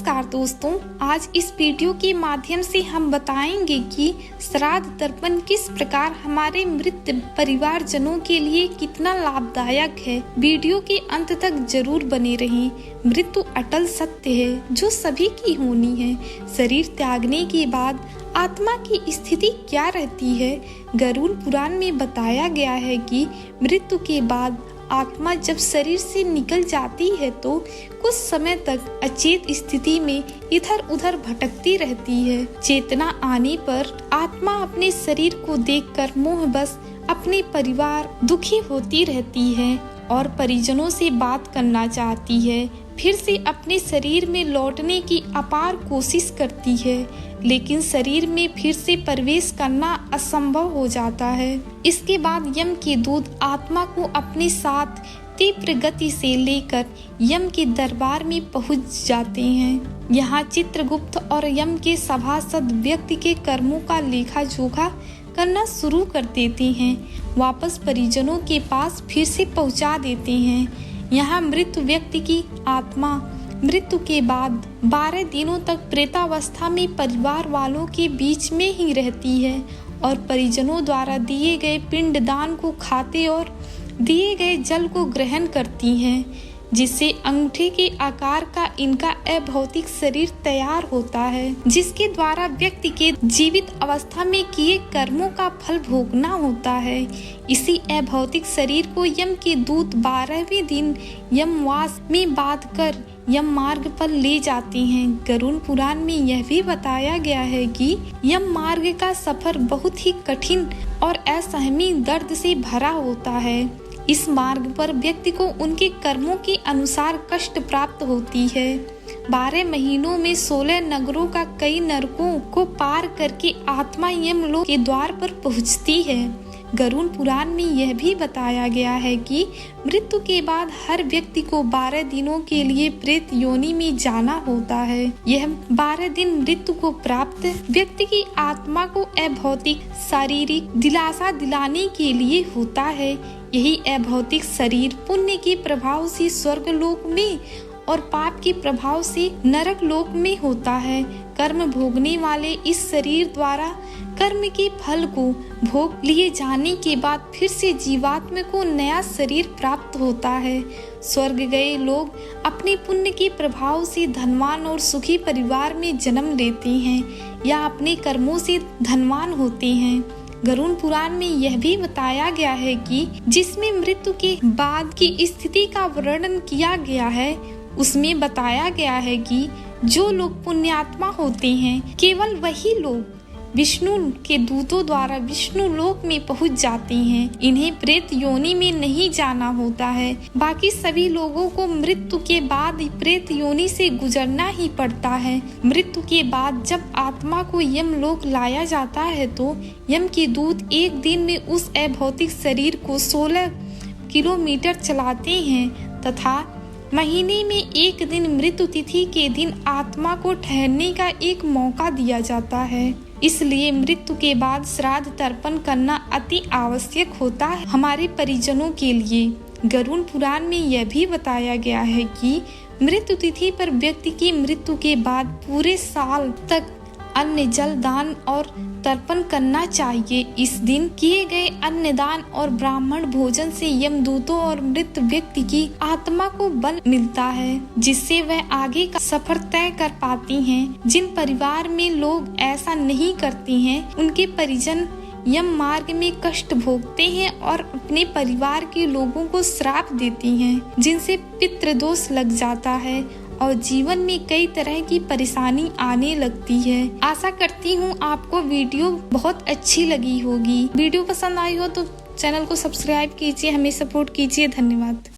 नमस्कार दोस्तों, आज इस वीडियो के माध्यम से हम बताएंगे कि श्राद्ध तर्पण किस प्रकार हमारे मृत परिवारजनों के लिए कितना लाभदायक है। वीडियो के अंत तक जरूर बने रहें। मृत्यु अटल सत्य है जो सभी की होनी है। शरीर त्यागने के बाद आत्मा की स्थिति क्या रहती है? गरुड़ पुराण में बताया गया है कि मृत्यु के बाद आत्मा जब शरीर से निकल जाती है तो कुछ समय तक अचेत स्थिति में इधर उधर भटकती रहती है। चेतना आने पर आत्मा अपने शरीर को देखकर मोहवश अपने परिवार दुखी होती रहती है और परिजनों से बात करना चाहती है। फिर से अपने शरीर में लौटने की अपार कोशिश करती है, लेकिन शरीर में फिर से प्रवेश करना असंभव हो जाता है। इसके बाद यम के दूत आत्मा को अपने साथ तीव्र गति से लेकर यम के दरबार में पहुंच जाते हैं। यहाँ चित्रगुप्त और यम के सभासद व्यक्ति के कर्मों का लेखा जोखा करना शुरू कर देते हैं, वापस परिजनों के पास फिर से पहुंचा देते हैं। यहाँ मृत व्यक्ति की आत्मा मृत्यु के बाद 12 दिनों तक प्रेतावस्था में परिवार वालों के बीच में ही रहती है और परिजनों द्वारा दिए गए पिंडदान को खाते और दिए गए जल को ग्रहण करती हैं, जिससे अंगूठे के आकार का इनका अभौतिक शरीर तैयार होता है, जिसके द्वारा व्यक्ति के जीवित अवस्था में किए कर्मों का फल भोगना होता है। इसी अभौतिक शरीर को यम के दूत 12वें दिन यमवास में बांधकर यम मार्ग पर ले जाते हैं। गरुड़ पुराण में यह भी बताया गया है कि यम मार्ग का सफर बहुत ही कठिन और असहनीय दर्द से भरा होता है। इस मार्ग पर व्यक्ति को उनके कर्मों के अनुसार कष्ट प्राप्त होती है। 12 महीनों में 16 नगरों का कई नरकों को पार करके आत्मा यमलोक के द्वार पर पहुंचती है। गरुड़ पुराण में यह भी बताया गया है कि मृत्यु के बाद हर व्यक्ति को 12 दिनों के लिए प्रेत योनि में जाना होता है। यह 12 दिन मृत्यु को प्राप्त व्यक्ति की आत्मा को अभौतिक शारीरिक दिलासा दिलाने के लिए होता है। यही अभौतिक शरीर पुण्य के प्रभाव से स्वर्ग लोक में और पाप के प्रभाव से नरक लोक में होता है। कर्म भोगने वाले इस शरीर द्वारा कर्म के फल को भोग लिए जाने के बाद फिर से जीवात्मा को नया शरीर प्राप्त होता है। स्वर्ग गए लोग अपने पुण्य के प्रभाव से धनवान और सुखी परिवार में जन्म लेते हैं या अपने कर्मों से धनवान होते हैं। गरुड़ पुराण में यह भी बताया गया है कि जिसमें मृत्यु के बाद की स्थिति का वर्णन किया गया है, उसमें बताया गया है कि जो लोग पुण्यात्मा होते हैं केवल वही लोग विष्णु के दूतों द्वारा विष्णु लोक में पहुंच जाते हैं। इन्हें प्रेत योनि में नहीं जाना होता है। बाकी सभी लोगों को मृत्यु के बाद प्रेत योनि से गुजरना ही पड़ता है। मृत्यु के बाद जब आत्मा को यम लोक लाया जाता है तो यम के दूत एक दिन में उस अभौतिक शरीर को 16 किलोमीटर चलाते हैं तथा महीने में एक दिन मृत्यु तिथि के दिन आत्मा को ठहरने का एक मौका दिया जाता है। इसलिए मृत्यु के बाद श्राद्ध तर्पण करना अति आवश्यक होता है हमारे परिजनों के लिए। गरुड़ पुराण में यह भी बताया गया है कि मृत्यु तिथि पर व्यक्ति की मृत्यु के बाद पूरे साल तक अन्न जल दान और तर्पण करना चाहिए। इस दिन किए गए अन्न दान और ब्राह्मण भोजन से यमदूतों और मृत व्यक्ति की आत्मा को बल मिलता है, जिससे वह आगे का सफर तय कर पाती हैं। जिन परिवार में लोग ऐसा नहीं करते हैं उनके परिजन यम मार्ग में कष्ट भोगते हैं और अपने परिवार के लोगों को श्राप देते हैं, जिनसे पितृदोष लग जाता है और जीवन में कई तरह की परेशानी आने लगती है। आशा करती हूँ आपको वीडियो बहुत अच्छी लगी होगी। वीडियो पसंद आई हो तो चैनल को सब्सक्राइब कीजिए, हमें सपोर्ट कीजिए। धन्यवाद।